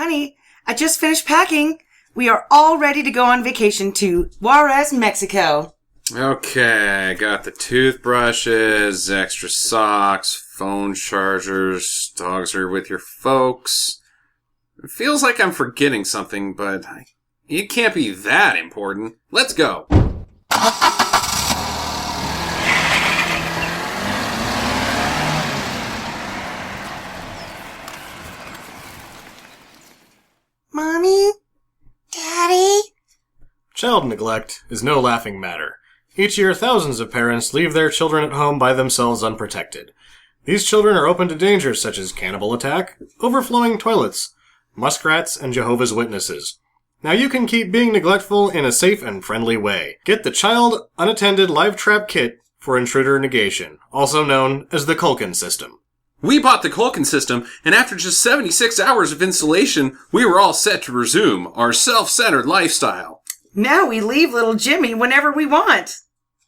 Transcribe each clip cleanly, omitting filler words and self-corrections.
honey, I just finished packing. We are all ready to go on vacation to Juarez, Mexico. Okay, I got the toothbrushes, extra socks, phone chargers, dogs are with your folks. It feels like I'm forgetting something, but it can't be that important. Let's go. Mommy? Daddy? Child neglect is no laughing matter. Each year, thousands of parents leave their children at home by themselves unprotected. These children are open to dangers such as cannibal attack, overflowing toilets, muskrats, and Jehovah's Witnesses. Now you can keep being neglectful in a safe and friendly way. Get the Child Unattended Live Trap Kit for intruder negation, also known as the Culkin system. We bought the Culkin system, and after just 76 hours of installation, we were all set to resume our self-centered lifestyle. Now we leave little Jimmy whenever we want.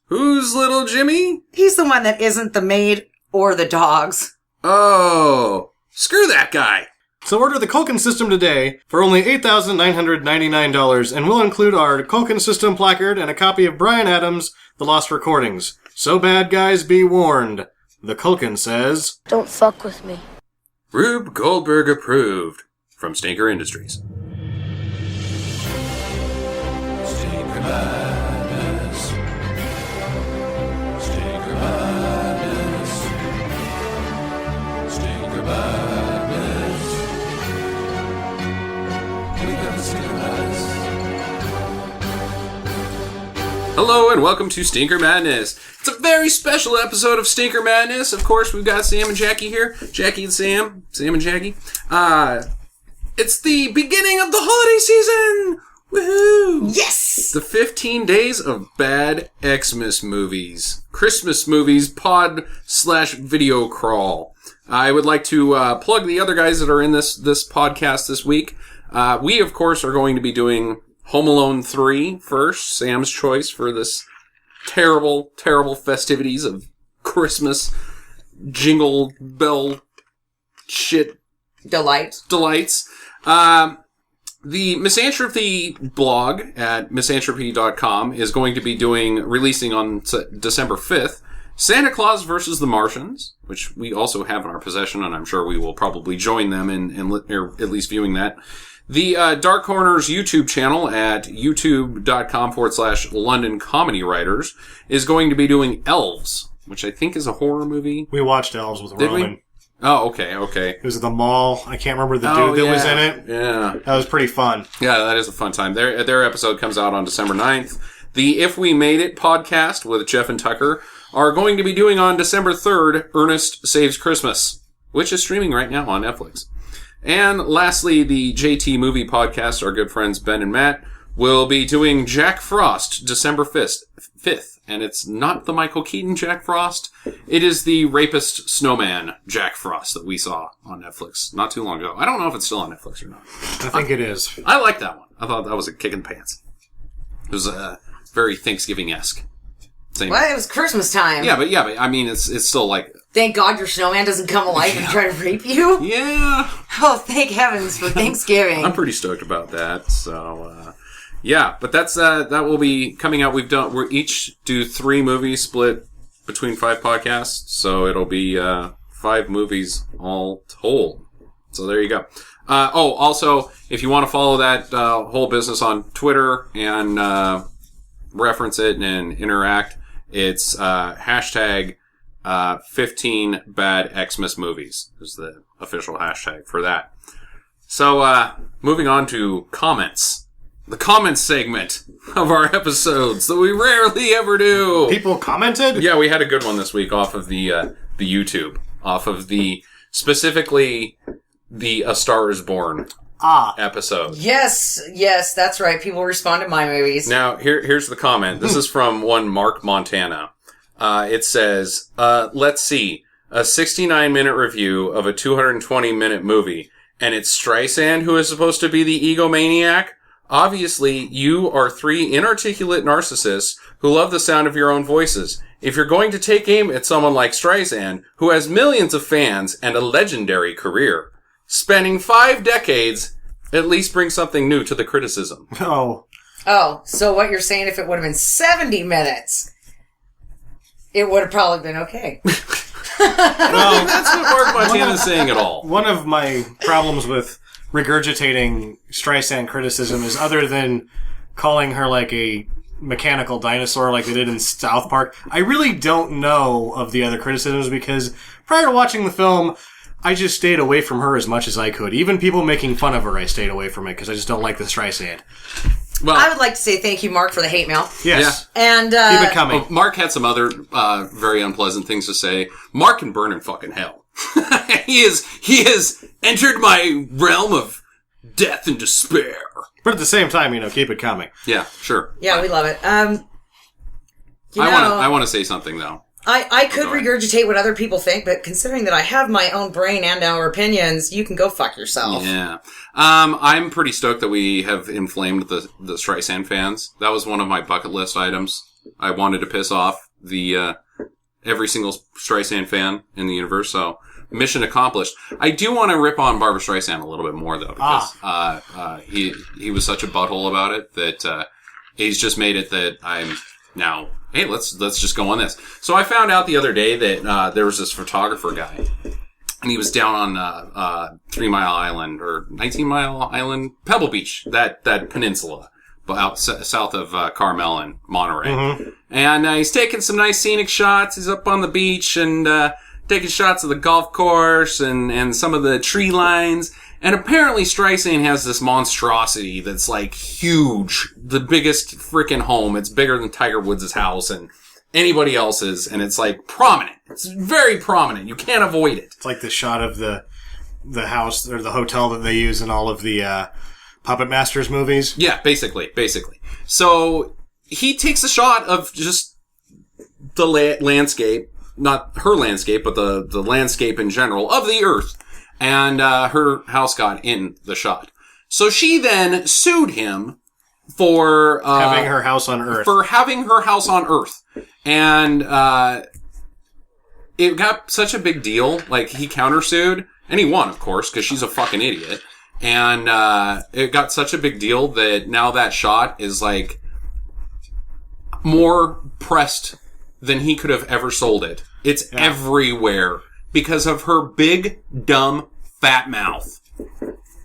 Who's little Jimmy? He's the one that isn't the maid or the dogs. Oh, screw that guy. So order the Culkin system today for only $8,999 and we'll include our Culkin system placard and a copy of Bryan Adams' The Lost Recordings. So bad guys, be warned. The Culkin says, "Don't fuck with me." Rube Goldberg approved. From Stinker Industries. Stinker Madness. Stinker Madness. Stinker Madness. We got the Stinker Madness. Hello and welcome to Stinker Madness. It's a very special episode of Stinker Madness. Of course, we've got Sam and Jackie here. Jackie and Sam. Sam and Jackie. It's the beginning of the holiday season! Woohoo! Yes! The 15 days of bad Xmas movies. Christmas movies, pod/video crawl. I would like to plug the other guys that are in this podcast this week. We, of course, are going to be doing Home Alone 3 first. Sam's choice for this terrible, terrible festivities of Christmas jingle bell shit Delights. The Misanthropy blog at misanthropy.com is going to be releasing on December 5th, Santa Claus versus the Martians, which we also have in our possession, and I'm sure we will probably join them in or at least viewing that. The Dark Corners YouTube channel at youtube.com/London Comedy Writers is going to be doing Elves, which I think is a horror movie. we watched Elves with Did Roman. we? Oh, okay. It was at the mall. I can't remember the dude that was in it. Yeah. That was pretty fun. Yeah, that is a fun time. Their episode comes out on December 9th. The If We Made It podcast with Jeff and Tucker are going to be doing on December 3rd, Ernest Saves Christmas, which is streaming right now on Netflix. And lastly, the JT Movie podcast, our good friends Ben and Matt, will be doing Jack Frost December 5th. And it's not the Michael Keaton Jack Frost. It is the rapist snowman Jack Frost that we saw on Netflix not too long ago. I don't know if it's still on Netflix or not. I think it is. I like that one. I thought that was a kick in the pants. It was very Thanksgiving-esque. Well, it was Christmas time. Yeah, but I mean, it's still like... Thank God your snowman doesn't come alive and try to rape you. Yeah. Oh, thank heavens for Thanksgiving. I'm pretty stoked about that. So, yeah, but that will be coming out. We'll each do 3 movies split between 5 podcasts. So it'll be 5 movies all told. So there you go. Also, if you want to follow that whole business on Twitter and reference it and interact, it's hashtag 15 bad Xmas movies is the official hashtag for that. So, moving on to comments. The comments segment of our episodes that we rarely ever do. People commented? Yeah, we had a good one this week off of the YouTube. Off of specifically the A Star Is Born episode. Yes, that's right. People respond to my movies. Now, here's the comment. This is from one Mark Montana. It says, let's see, a 69-minute review of a 220-minute movie, and it's Streisand who is supposed to be the egomaniac? Obviously, you are 3 inarticulate narcissists who love the sound of your own voices. If you're going to take aim at someone like Streisand, who has millions of fans and a legendary career, spanning 5 decades, At least bring something new to the criticism. Oh. Oh, so what you're saying, if it would have been 70 minutes, it would have probably been okay. No, that's what Mark Montana is saying at all. One of my problems with regurgitating Streisand criticism is, other than calling her like a mechanical dinosaur like they did in South Park, I really don't know of the other criticisms, because prior to watching the film, I just stayed away from her as much as I could. Even people making fun of her, I stayed away from it because I just don't like the Streisand. Well, I would like to say thank you, Mark, for the hate mail. Yes. And, Keep it coming. Mark had some other very unpleasant things to say. Mark can burn in fucking hell. He has entered my realm of death and despair. But at the same time, keep it coming. Yeah, sure. Yeah, we love it. I want to say something, though. I could Go ahead. regurgitate what other people think, but considering that I have my own brain and our opinions, you can go fuck yourself. Yeah. I'm pretty stoked that we have inflamed the Streisand fans. That was one of my bucket list items. I wanted to piss off the every single Streisand fan in the universe, so mission accomplished. I do want to rip on Barbra Streisand a little bit more, though, because he was such a butthole about it that he's just made it that I'm now... Hey, let's just go on this. So I found out the other day that there was this photographer guy, and he was down on 3 Mile Island or 19 Mile Island, Pebble Beach, that peninsula, out south of Carmel and Monterey. Mm-hmm. And he's taking some nice scenic shots. He's up on the beach and taking shots of the golf course and some of the tree lines. And apparently Streisand has this monstrosity that's like huge. The biggest freaking home. It's bigger than Tiger Woods' house and anybody else's. And it's like prominent. It's very prominent. You can't avoid it. It's like the shot of the house or the hotel that they use in all of the Puppet Masters movies. Yeah, basically. So he takes a shot of just the landscape. Not her landscape, but the landscape in general of the earth. And her house got in the shot. So she then sued him for... having her house on Earth. For having her house on Earth. And it got such a big deal. Like, he countersued. And he won, of course, because she's a fucking idiot. And it got such a big deal that now that shot is, like, more pressed than he could have ever sold it. It's everywhere. Because of her big, dumb, fat mouth.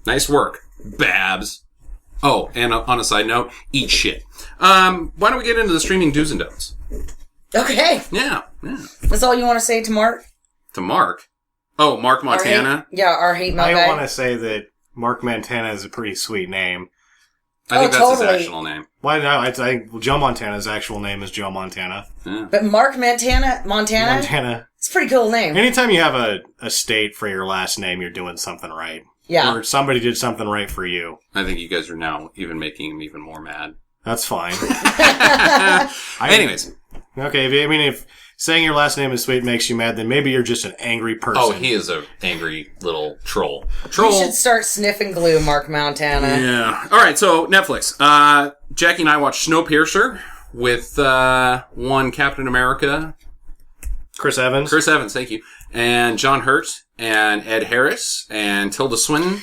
Nice work, Babs. Oh, and on a side note, eat shit. Why don't we get into the streaming do's and don'ts? Okay. Yeah. That's all you want to say to Mark? To Mark? Oh, Mark Montana? Our hate mail I guy. want to say that Mark Montana is a pretty sweet name. I think that's totally. his actual name. Why no? I think Joe Montana's actual name is Joe Montana. Yeah. But Mark Montana? Montana. It's a pretty cool name. Anytime you have a state for your last name, you're doing something right. Yeah. Or somebody did something right for you. I think you guys are now even making him even more mad. That's fine. Anyways. Okay, if saying your last name is sweet makes you mad, then maybe you're just an angry person. Oh, he is an angry little troll. You should start sniffing glue, Mark Montana. Yeah. All right, so Netflix. Jackie and I watched Snowpiercer with one Captain America. Chris Evans, thank you. And John Hurt and Ed Harris and Tilda Swinton.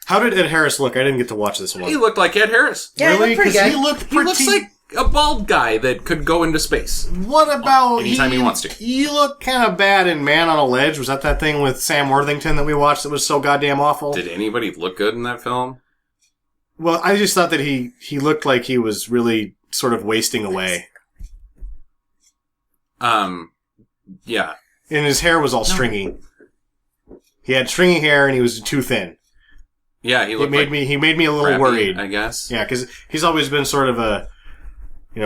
How did Ed Harris look? I didn't get to watch this one. He looked like Ed Harris. Yeah, really? he looked pretty good. He looked pretty... He looks like a bald guy that could go into space. What about... Anytime he wants to. He looked kind of bad in Man on a Ledge. Was that thing with Sam Worthington that we watched that was so goddamn awful? Did anybody look good in that film? Well, I just thought that he looked like he was really sort of wasting away. Yeah. And his hair was all stringy. He had stringy hair and he was too thin. Yeah, he made me a little worried. I guess. Yeah, because he's always been sort of a,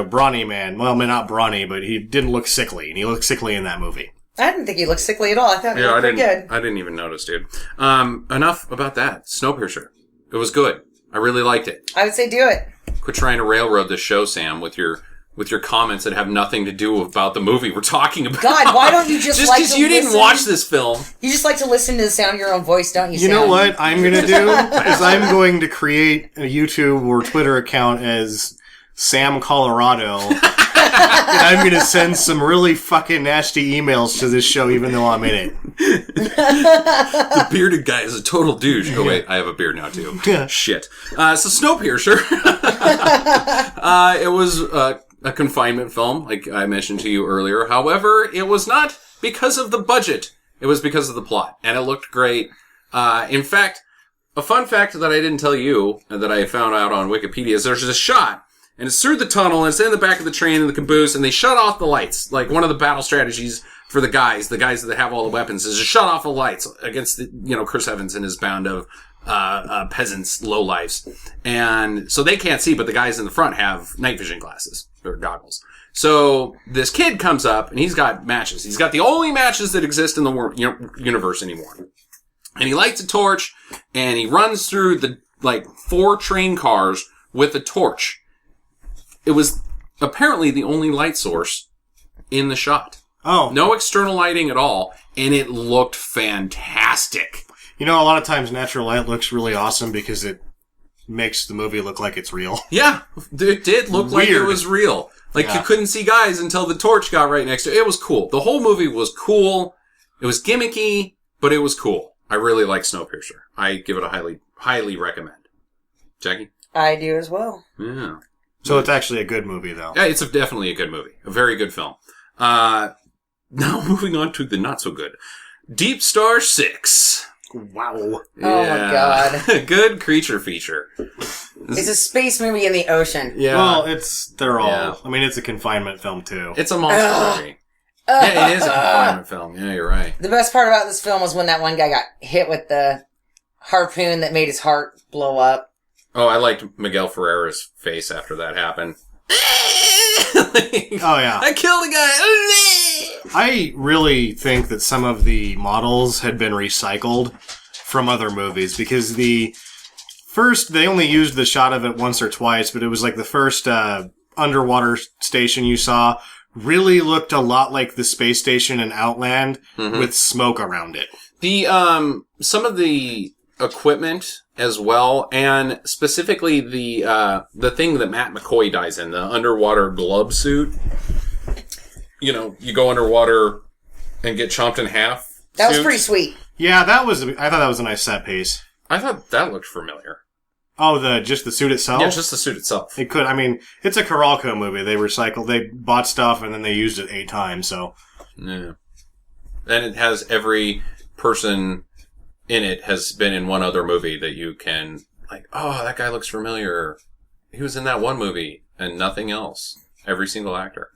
brawny man. Well, not brawny, but he didn't look sickly, and he looked sickly in that movie. I didn't think he looked sickly at all. I thought he looked pretty good. I didn't even notice, dude. Enough about that. Snowpiercer. It was good. I really liked it. I would say do it. Quit trying to railroad this show, Sam, with your comments that have nothing to do about the movie we're talking about. God, why don't you just because you didn't watch this film? You just like to listen to the sound of your own voice, don't you, You Sam? know what I'm going to do? Is I'm going to create a YouTube or Twitter account as Sam Colorado I'm going to send some really fucking nasty emails to this show, even though I'm in it. The bearded guy is a total douche. Oh, wait, I have a beard now, too. Yeah. Shit. So Snowpiercer. It was a confinement film, like I mentioned to you earlier. However, it was not because of the budget. It was because of the plot. And it looked great. In fact, a fun fact that I didn't tell you, that I found out on Wikipedia, is there's a shot, and it's through the tunnel, and it's in the back of the train in the caboose, and they shut off the lights. Like, one of the battle strategies for the guys that have all the weapons, is to shut off the lights against the, Chris Evans and his band of peasants, lowlifes. And so they can't see, but the guys in the front have night vision glasses, or goggles. So this kid comes up, and he's got matches. He's got the only matches that exist in the universe anymore. And he lights a torch, and he runs through the, 4 train cars with a torch. It was apparently the only light source in the shot. Oh. No external lighting at all, and it looked fantastic. A lot of times natural light looks really awesome because it makes the movie look like it's real. Yeah, it did look like it was real. You couldn't see guys until the torch got right next to it. It was cool. The whole movie was cool. It was gimmicky, but it was cool. I really like Snowpiercer. I give it a highly recommend. Jackie? I do as well. Yeah. So it's actually a good movie, though. Yeah, it's definitely a good movie. A very good film. Now moving on to the not so good. DeepStar Six. Wow. Oh my god. Good creature feature. It's a space movie in the ocean. Yeah. Well, they're all... Yeah. I mean, it's a confinement film, too. It's a monster movie. Yeah, it is a confinement film. Yeah, you're right. The best part about this film was when that one guy got hit with the harpoon that made his heart blow up. Oh, I liked Miguel Ferrera's face after that happened. Oh, yeah. I killed a guy. I really think that some of the models had been recycled from other movies because the first, they only used the shot of it once or twice, but it was like the first underwater station you saw really looked a lot like the space station in Outland with smoke around it. The some of the equipment as well, and specifically the thing that Matt McCoy dies in, the underwater glove suit. You go underwater and get chomped in half. That was pretty sweet. Yeah, I thought that was a nice set piece. I thought that looked familiar. Oh, just the suit itself? Yeah, just the suit itself. It could. I mean, it's a Coralco movie. They bought stuff and then they used it 8 times, so. Yeah. And it has every person in it has been in one other movie that you can, oh, that guy looks familiar. He was in that one movie and nothing else. Every single actor.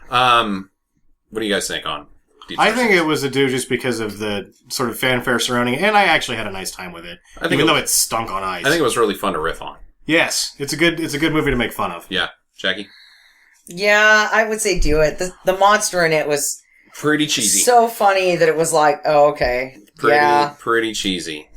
What do you guys think on DeepStar I think Six? it was a do just because of the sort of fanfare surrounding it, and I actually had a nice time with it, even though it stunk on ice. I think it was really fun to riff on. Yes, it's a good movie to make fun of. Yeah. Jackie? Yeah, I would say do it. The monster in it was Pretty cheesy. so funny that it was like, oh, okay. Pretty cheesy.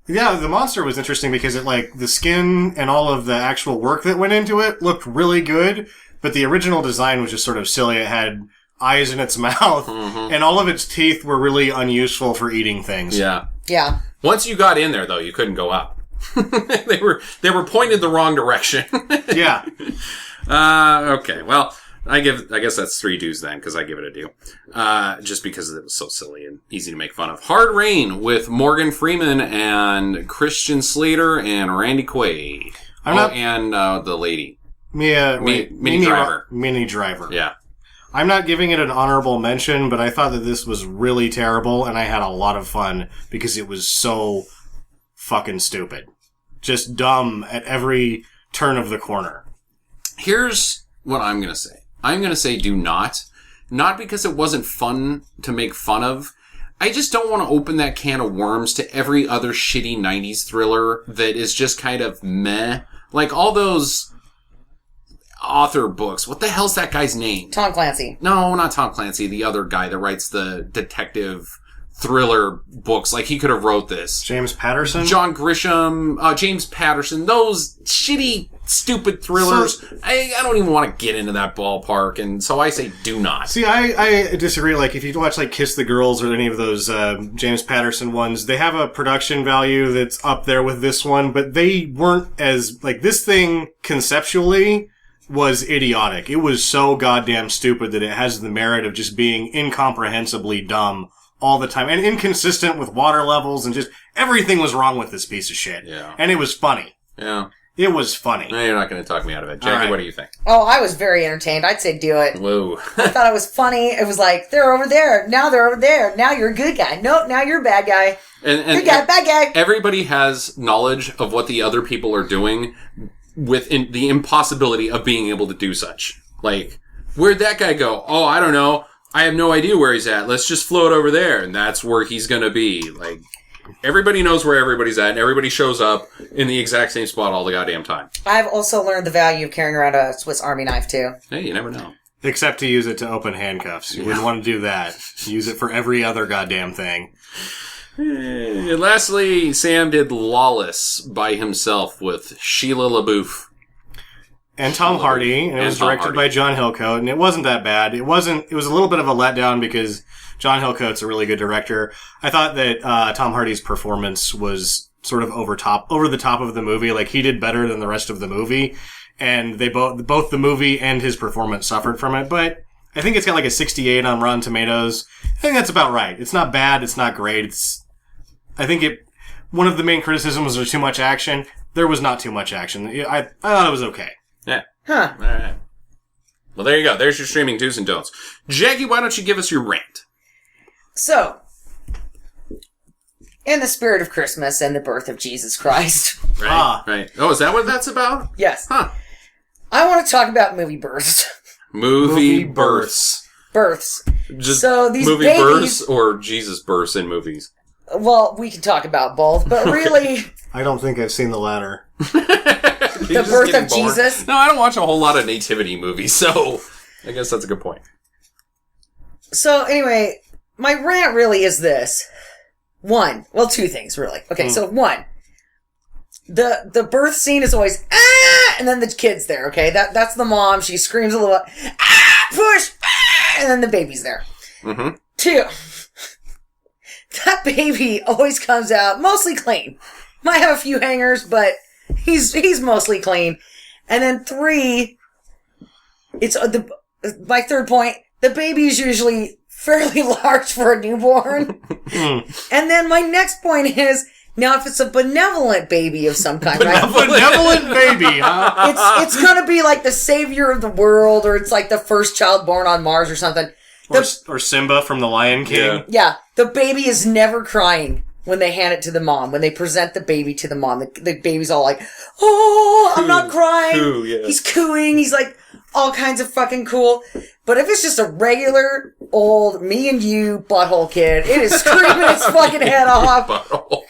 Yeah, the monster was interesting because the skin and all of the actual work that went into it looked really good, but the original design was just sort of silly. It had eyes in its mouth, and all of its teeth were really unuseful for eating things. Yeah. Yeah. Once you got in there, though, you couldn't go up. they were pointed the wrong direction. Yeah. Okay. Well, I guess that's 3 do's then, because I give it a do. Just because it was so silly and easy to make fun of. Hard Rain with Morgan Freeman and Christian Slater and Randy Quaid. And the lady. Minnie Driver. Minnie Driver. Yeah. I'm not giving it an honorable mention, but I thought that this was really terrible, and I had a lot of fun because it was so fucking stupid. Just dumb at every turn of the corner. Here's what I'm going to say. I'm going to say do not. Not because it wasn't fun to make fun of. I just don't want to open that can of worms to every other shitty 90s thriller that is just kind of meh. Like all those author books. What the hell's that guy's name? Tom Clancy. No, not Tom Clancy. The other guy that writes the detective thriller books. Like, he could have wrote this. James Patterson? John Grisham, James Patterson. Those shitty, stupid thrillers. I don't even want to get into that ballpark, and so I say do not. See, I disagree. Like, if you watch, Kiss the Girls or any of those James Patterson ones, they have a production value that's up there with this one, but they weren't as... this thing, conceptually... was idiotic. It was so goddamn stupid that it has the merit of just being incomprehensibly dumb all the time. And inconsistent with water levels and just everything was wrong with this piece of shit. Yeah. And it was funny. Yeah. It was funny. No, you're not going to talk me out of it. Jackie, All right. what do you think? Oh, I was very entertained. I'd say do it. Whoa. I thought it was funny. It was like, they're over there. Now they're over there. Now you're a good guy. Nope, now you're a bad guy. And Good guy, bad guy. everybody has knowledge of what the other people are doing with the impossibility of being able to do such. Like, where'd that guy go? Oh, I don't know. I have no idea where he's at. Let's just float over there, and that's where he's gonna be. Like, everybody knows where everybody's at, and everybody shows up in the exact same spot all the goddamn time. I've also learned the value of carrying around a Swiss Army knife, too. Hey, you never know. Except to use it to open handcuffs. You wouldn't want to do that. Use it for every other goddamn thing. And lastly, Sam did Lawless by himself with Sheila LaBeouf. And Tom Hardy, and it was Tom directed Hardy. by John Hillcoat, and it wasn't that bad. It was a little bit of a letdown because John Hillcoat's a really good director. I thought that Tom Hardy's performance was sort of over the top of the movie. Like, he did better than the rest of the movie, and they both the movie and his performance suffered from it. But I think it's got like a 68 on Rotten Tomatoes. I think that's about right. It's not bad. It's not great. One of the main criticisms was there's too much action. There was not too much action. I thought it was okay. Yeah. Huh. All right. Well, there you go. There's your streaming do's and don'ts. Jackie, why don't you give us your rant? So, in the spirit of Christmas and the birth of Jesus Christ, Right. Right. Oh, is that what that's about? yes, Huh. I want to talk about movie births. Movie births. Births. Just So these movie babies- births or Jesus births in movies? Well, we can talk about both, but really, I don't think I've seen the latter. the birth of Jesus. No, I don't watch a whole lot of nativity movies, so I guess that's a good point. So anyway, my rant really is this. Two things really. Okay, so one, the birth scene is always and then the kid's there. Okay, that's the mom. She screams a little, push, and then the baby's there. Mm-hmm. Two, that baby always comes out mostly clean. Might have a few hangers, but he's mostly clean. And then three, it's my third point. The baby is usually fairly large for a newborn. And then my next point is, now if it's a benevolent baby of some kind, right? Benevolent baby, huh? It's gonna be like the savior of the world, or it's like the first child born on Mars or something. Or Simba from The Lion King. Yeah, the baby is never crying when they hand it to the mom. When they present the baby to the mom, the baby's all like, "Oh, I'm not crying." Coo, yeah. He's cooing. He's like all kinds of fucking cool. But if it's just a regular old me and you butthole kid, it is screaming its fucking head off. Butthole.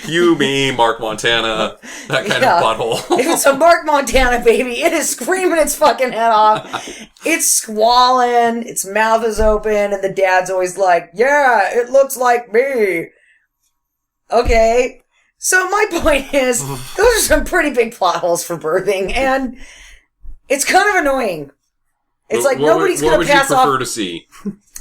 You, me, Mark Montana, that kind Yeah. of butthole. If it's a Mark Montana baby, it is screaming its fucking head off. It's squalling. Its mouth is open, and the dad's always like, "Yeah, it looks like me." Okay. So my point is, those are some pretty big plot holes for birthing, and it's kind of annoying. It's like nobody's going to pass What would you prefer off. to see?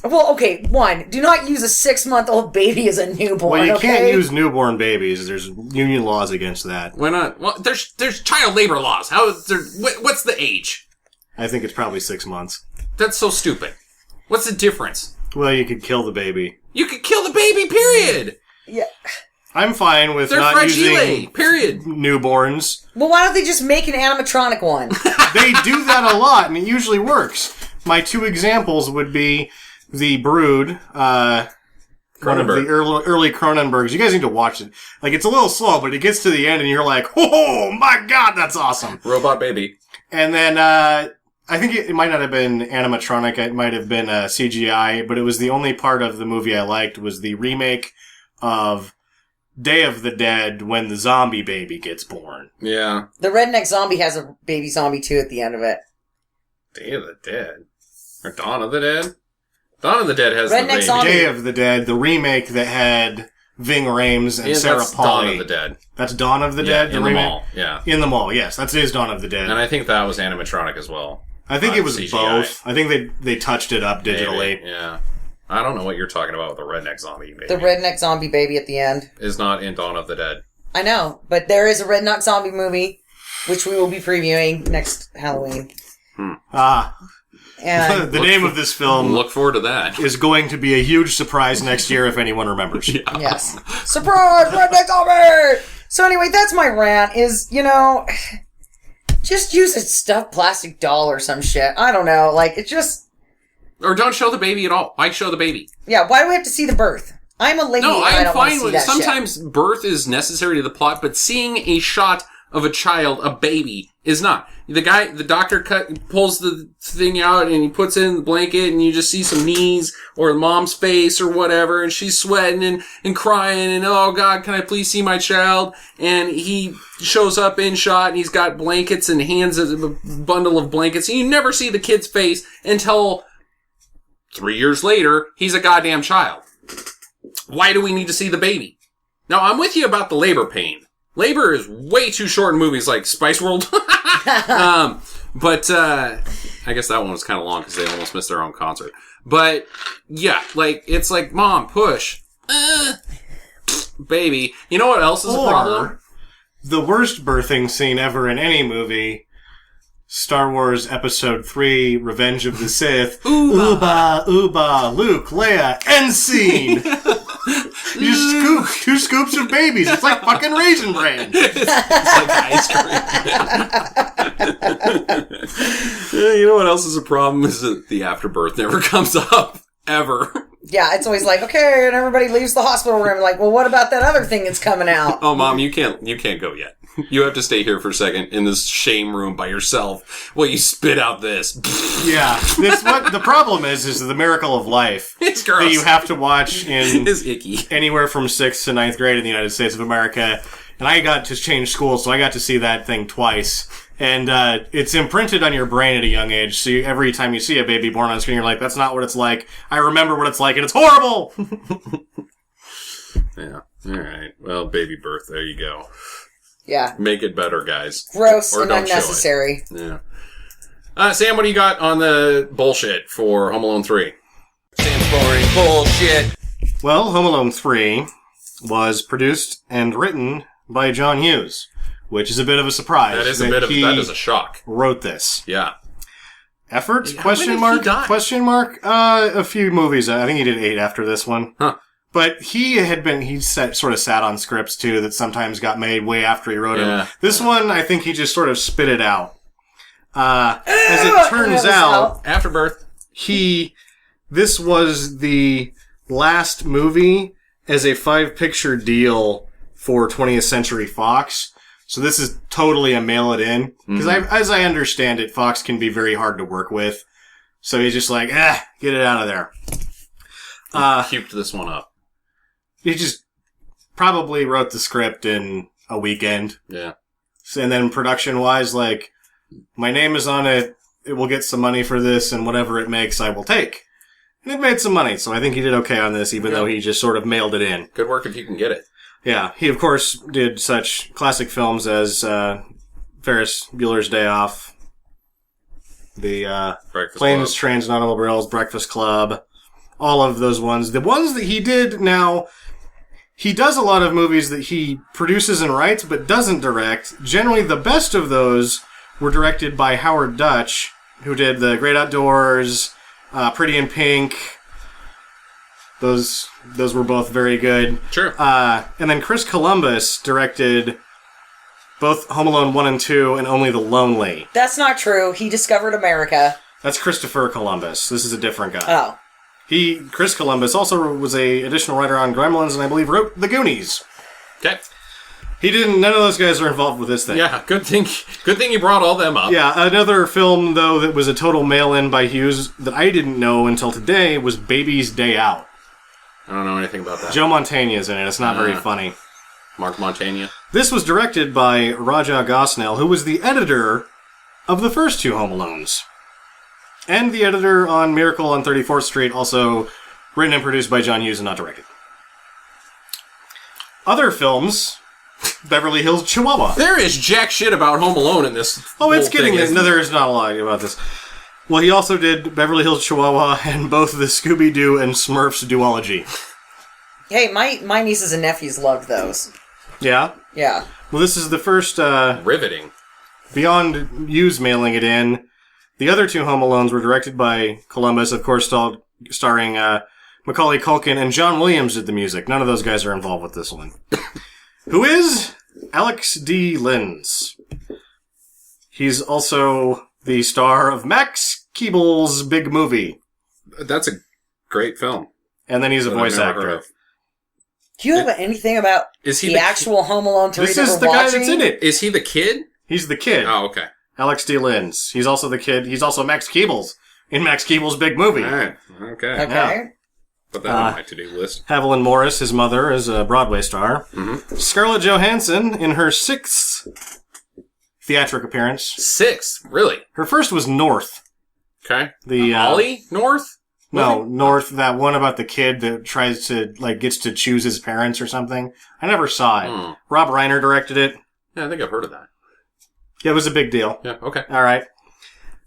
Well, okay, one, do not use a 6-month-old baby as a newborn. Well, you okay? can't use newborn babies. There's union laws against that. Why not? Well, there's child labor laws. How is there? What's the age? I think it's probably 6 months. That's so stupid. What's the difference? Well, you could kill the baby. You could kill the baby. Period. Yeah. I'm fine with They're not fragile. using Period. newborns. Well, why don't they just make an animatronic one? They do that a lot, and it usually works. My two examples would be the Brood, one of Cronenberg. the early Cronenbergs. You guys need to watch it. Like, it's a little slow, but it gets to the end, and you're like, oh my god, that's awesome. Robot baby. And then, I think it might not have been animatronic, it might have been CGI, but it was the only part of the movie I liked was the remake of Day of the Dead when the zombie baby gets born. Yeah. The redneck zombie has a baby zombie too at the end of it. Day of the Dead. Or Dawn of the Dead? Dawn of the Dead has Redneck the baby. zombie. Day of the Dead, the remake that had Ving Rhames and Yeah, Sarah that's Pauli. Dawn of the Dead. That's Dawn of the Yeah, Dead? in the remake? mall. Yeah. In the mall, yes. That is Dawn of the Dead. And I think that was animatronic as well. I think it was CGI. both. I think they touched it up digitally. Maybe, yeah. I don't know what you're talking about with the redneck zombie baby. The redneck zombie baby at the end. is not in Dawn of the Dead. I know, but there is a redneck zombie movie which we will be previewing next Halloween. And The name of this film Look forward to that. is going to be a huge surprise next year if anyone remembers. yes. Surprise! Redneck Albert! So anyway, that's my rant is, just use a stuffed plastic doll or some shit. I don't know. Like, it just... Or don't show the baby at all. Why show the baby? Yeah, why do we have to see the birth? I'm a lady No, and I I'm don't want to fine see with that sometimes shit. birth is necessary to the plot, but seeing a shot of a child, a baby, is not. The doctor pulls the thing out and he puts it in the blanket and you just see some knees or mom's face or whatever and she's sweating and crying and, oh God, can I please see my child? And he shows up in shot and he's got blankets and hands a bundle of blankets and you never see the kid's face until 3 years later, he's a goddamn child. Why do we need to see the baby? Now, I'm with you about the labor pain. Labor is way too short in movies like Spice World. But I guess that one was kind of long because they almost missed their own concert. But, yeah, it's like, Mom, push. Baby. You know what else is a problem? The worst birthing scene ever in any movie, Star Wars Episode 3, Revenge of the Sith. Ooba, ooba, Luke, Leia, end scene! You scoop 2 scoops of babies. It's like fucking Raisin Bran. It's like ice cream. You know what else is a problem is that the afterbirth never comes up. Ever. Yeah, it's always like, okay, and everybody leaves the hospital room. Like, well, what about that other thing that's coming out? Oh, Mom, you can't go yet. You have to stay here for a second in this shame room by yourself while you spit out this. Yeah. What the problem is the miracle of life. It's gross. That you have to watch in It's icky. anywhere from 6th to 9th grade in the United States of America. And I got to change schools, so I got to see that thing twice. And it's imprinted on your brain at a young age, so every time you see a baby born on screen, you're like, that's not what it's like. I remember what it's like, and it's horrible! Yeah. Alright. Well, baby birth. There you go. Yeah. Make it better, guys. Gross Or and don't show it. unnecessary. Yeah. Sam, what do you got on the bullshit for Home Alone 3? Sam's boring bullshit. Well, Home Alone 3 was produced and written by John Hughes, which is a bit of a surprise. That is a shock. Wrote this. Yeah. Effort? How Question many mark? have he got? Question mark? A few movies. I think he did 8 after this one. Huh. But he sort of sat on scripts too that sometimes got made way after he wrote them. This one, I think he just sort of spit it out. As it turns out, Afterbirth. this was the last movie as a 5-picture deal for 20th Century Fox. So this is totally a mail it in. Because as I understand it, Fox can be very hard to work with. So he's just like, get it out of there. Cuked this one up. He just probably wrote the script in a weekend. Yeah. And then production-wise, like, my name is on it, it will get some money for this, and whatever it makes, I will take. And it made some money, so I think he did okay on this, even though he just sort of mailed it in. Good work if you can get it. Yeah, he, of course, did such classic films as Ferris Bueller's Day Off, the Breakfast Planes, Club. Trains, and Automobiles, Breakfast Club, all of those ones. The ones that he did now... He does a lot of movies that he produces and writes, but doesn't direct. Generally, the best of those were directed by Howard Dutch, who did The Great Outdoors, Pretty in Pink. Those were both very good. Sure. And then Chris Columbus directed both Home Alone 1 and 2 and Only the Lonely. That's not true. He discovered America. That's Christopher Columbus. This is a different guy. Oh. Chris Columbus also was a additional writer on Gremlins and I believe wrote The Goonies. Okay. None of those guys are involved with this thing. Yeah, good thing you brought all them up. Yeah, another film, though, that was a total mail-in by Hughes that I didn't know until today was Baby's Day Out. I don't know anything about that. Joe Mantegna's in it. It's not very funny. Mark Montagna. This was directed by Raja Gosnell, who was the editor of the first 2 Home Alones. And the editor on Miracle on 34th Street, also written and produced by John Hughes and not directed. Other films, Beverly Hills Chihuahua. There is jack shit about Home Alone in this. Oh, it's whole getting thing, there. isn't No, it? there is not a lot about this. Well, he also did Beverly Hills Chihuahua and both the Scooby-Doo and Smurfs duology. Hey, my nieces and nephews loved those. Yeah? Yeah. Well, this is the first... Riveting. beyond Hughes mailing it in, the other two Home Alones were directed by Columbus, of course, starring Macaulay Culkin, and John Williams did the music. None of those guys are involved with this one. Who is Alex D. Linz. He's also the star of Max Keeble's Big Movie. That's a great film. And then he's a that voice I've never heard actor. of. Do you have anything about Is he the the actual Home Alone 3 This that is we're the guy watching? that's in it. Is he the kid? He's the kid. Oh, okay. Alex D. Linz. He's also the kid. He's also Max Keeble's in Max Keeble's Big Movie. All right. Okay. Okay. Yeah. Put that on my to-do list. Evelyn Morris, his mother, is a Broadway star. Mm-hmm. Scarlett Johansson in her 6th theatrical appearance. 6? Really? Her first was North. Okay. The Ollie North? No, North, that one about the kid that tries to, gets to choose his parents or something. I never saw it. Hmm. Rob Reiner directed it. Yeah, I think I've heard of that. Yeah, it was a big deal. Yeah, okay. All right.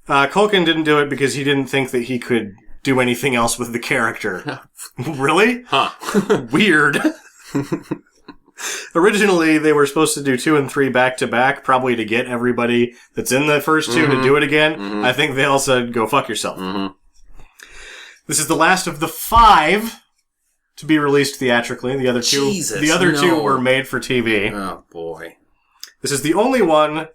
Culkin didn't do it because he didn't think that he could do anything else with the character. Really? Huh. Weird. Originally, they were supposed to do 2 and 3 back-to-back, probably to get everybody that's in the first 2 to do it again. Mm-hmm. I think they all said, go fuck yourself. Mm-hmm. This is the last of the 5 to be released theatrically. The other 2, Jesus, two no. were made for TV. Oh, boy. This is the only one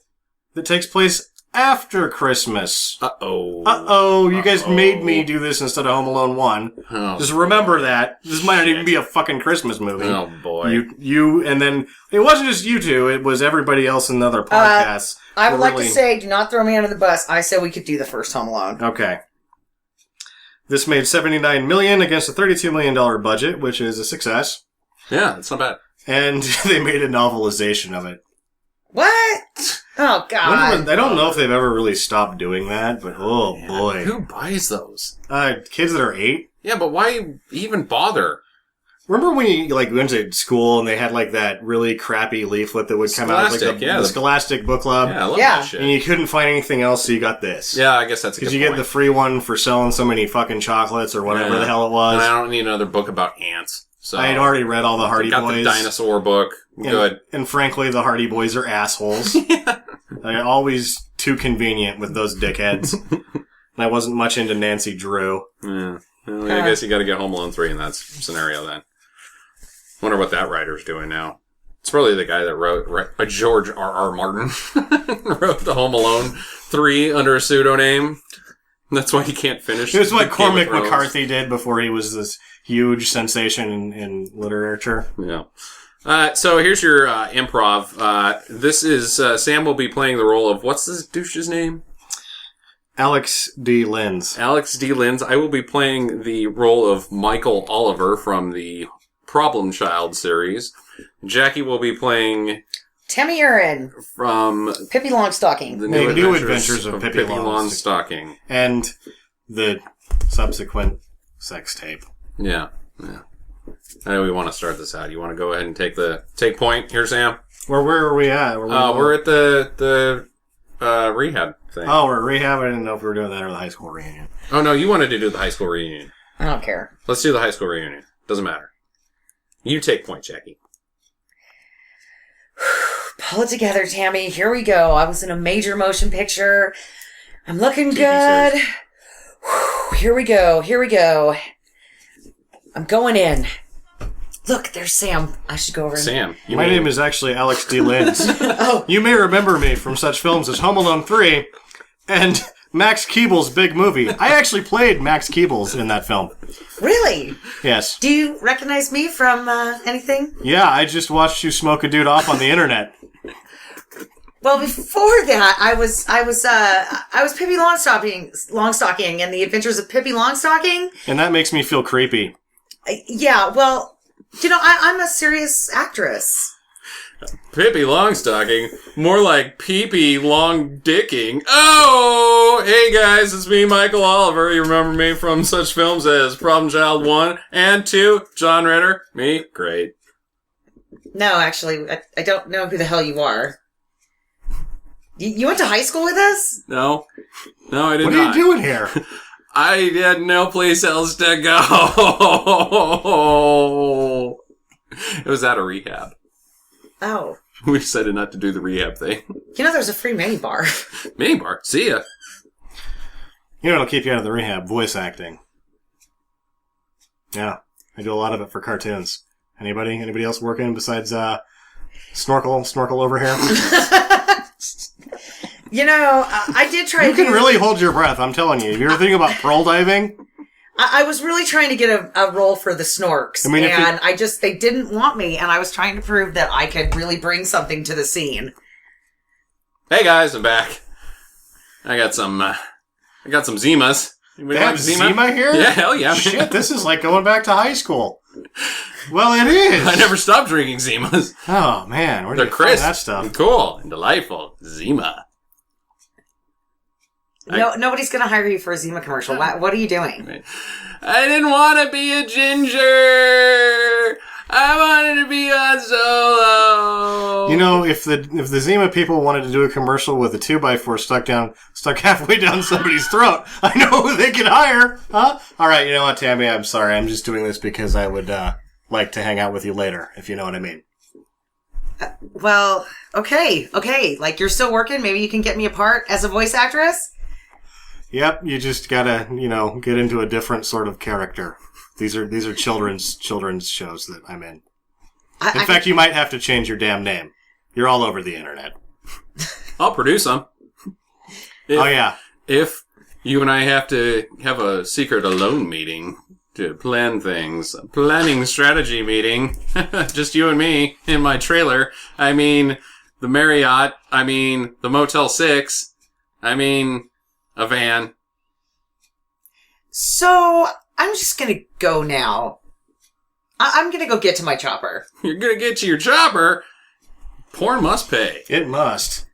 that takes place after Christmas. Uh-oh. You guys made me do this instead of Home Alone 1. Oh, Just remember that. This might not even be a fucking Christmas movie. oh, boy. And then, it wasn't just you two, it was everybody else in the other podcasts. I would were like to really- say, do not throw me under the bus. I said we could do the first Home Alone. Okay. This made $79 million against a $32 million budget, which is a success. Yeah, it's not bad. And they made a novelization of it. What? Oh, God. I don't know if they've ever really stopped doing that, but oh boy. Who buys those? Kids that are 8? Yeah, but why even bother? Remember when you went to school and they had that really crappy leaflet that would come out, Scholastic, the Scholastic Book Club, Yeah, I love Yeah. that shit. and you couldn't find anything else, so you got this. Yeah, I guess that's a good Because you get point. the free one for selling so many fucking chocolates or whatever Yeah. the hell it And was. I don't need another book about ants. So I had already read all the Hardy got Boys. the dinosaur book. Good. And frankly, the Hardy Boys are assholes. They're always too convenient with those dickheads. And I wasn't much into Nancy Drew. Yeah. Well, I guess you got to get Home Alone 3 in that scenario then. Wonder what that writer's doing now. It's probably the guy that wrote George R.R. Martin wrote the Home Alone 3 under a pseudonym. That's why he can't finish. It was what Game of Cormac Thrones. McCarthy did before he was this huge sensation in literature. Yeah. So here's your improv. This is Sam will be playing the role of what's this douche's name? Alex D. Linz. Alex D. Linz. I will be playing the role of Michael Oliver from the Problem Child series. Jackie will be playing Tammy Urine. from Pippi Longstocking. the New Adventures of Pippi Longstocking. And the subsequent sex tape. Yeah. I know we want to start this out. You want to go ahead and take point here, Sam? Where are we at? We're at the rehab thing. Oh, we're at rehab. I didn't know if we were doing that or the high school reunion. Oh, no, you wanted to do the high school reunion. I don't care. Let's do the high school reunion. Doesn't matter. You take point, Jackie. Pull it together, Tammy. Here we go. I was in a major motion picture. I'm looking TV good. series. Whew, here we go. I'm going in. Look, there's Sam. I should go over and... Sam. My name is actually Alex D. Linz. Oh, You may remember me from such films as Home Alone 3 and Max Keeble's Big Movie. I actually played Max Keebles in that film. really? Yes. Do you recognize me from anything? Yeah, I just watched you smoke a dude off on the internet. Well, before that, I was Pippi Longstocking and the Adventures of Pippi Longstocking. And that makes me feel creepy. Yeah, well, I'm a serious actress. Pippi Longstocking. More like Pee-Pee Long Dicking. Oh! Hey guys, it's me, Michael Oliver. You remember me from such films as Problem Child 1 and 2. John Ritter. Me? Great. No, actually, I don't know who the hell you are. You went to high school with us? No, I did What not. are you doing here? I had no place else to go. It was at a rehab. Oh. We decided not to do the rehab thing. You know, there's a free mini bar. Minibar, see ya. You know, it'll keep you out of the rehab. Voice acting. Yeah, I do a lot of it for cartoons. Anybody else working besides Snorkel over here? You know, I did try You can really hold your breath, I'm telling you. You ever think about pearl diving? I was really trying to get a role for the Snorks, I mean, and they didn't want me, and I was trying to prove that I could really bring something to the scene. Hey guys, I'm back. I got some Xmas. They have Zima here? Yeah, hell yeah. Shit, this is like going back to high school. Well, it is. I never stopped drinking Zimas. Oh, man. Where They're did you find crisp that stuff? and cool and delightful. Zima. Nobody's going to hire you for a Zima commercial. What are you doing? I didn't want to be a ginger. I wanted to be on Solo. You know, if the Zima people wanted to do a commercial with a 2x4 stuck halfway down somebody's throat, I know who they could hire. Huh? All right, you know what, Tammy? I'm sorry. I'm just doing this because I would like to hang out with you later, if you know what I mean. Well, okay. Like, you're still working? Maybe you can get me a part as a voice actress? Yep, you just gotta, get into a different sort of character. These are children's shows that I'm in. In fact, you might have to change your damn name. You're all over the internet. I'll produce them. Oh, yeah. If you and I have to have a secret alone meeting to plan things, a planning strategy meeting, just you and me in my trailer, I mean, the Marriott, I mean, the Motel 6, I mean, a van. So, I'm just gonna go now. I'm gonna go get to my chopper. You're gonna get to your chopper? Porn must pay. It must.